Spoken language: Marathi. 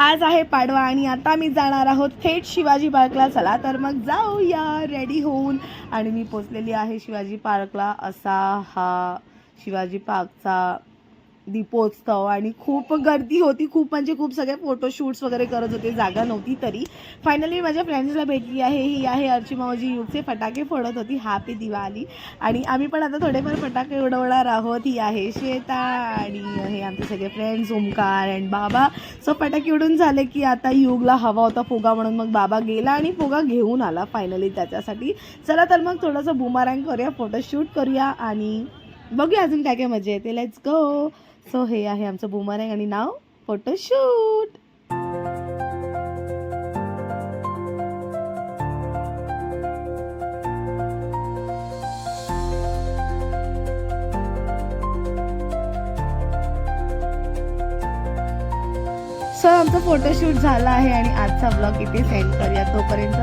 आज आहे पाडवा आणि आता मी जाणार आहोत थेट शिवाजी पार्कला. चला तर मग जाऊया रेडी होऊन. आणि मी पोचलेली आहे शिवाजी पार्कला. असा हा शिवाजी पार्कचा दीपोत्सव आणि खूप गर्दी होती, खूप म्हणजे खूप. सगळे फोटोशूट्स वगैरे करत होते, जागा नव्हती. तरी फायनली माझ्या फ्रेंड्सला भेटली आहे. ही आहे अर्ची मावजी, युगचे फटाके फोडत होती. हॅपी दिवाळी. आणि आम्ही पण आता थोडेफार फटाके उडवणार आहोत. ही आहे श्वेता आणि हे आमचे सगळे फ्रेंड्स ओमकार अँड बाबा. सो फटाके उडून झाले की आता युगला हवा होता फुगा, म्हणून मग बाबा गेला आणि फुगा घेऊन आला फायनली त्याच्यासाठी. चला तर मग थोडंसं बुमारँग करूया, फोटोशूट करूया आणि बघूया अजून काय काय मजा येते. Let's go. सो हे आहे आमचं बुमरँग आणि नाव फोटोशूट. सो आमचं फोटोशूट झाला आहे आणि आजचा ब्लॉग इथे सेंड करूया. तोपर्यंत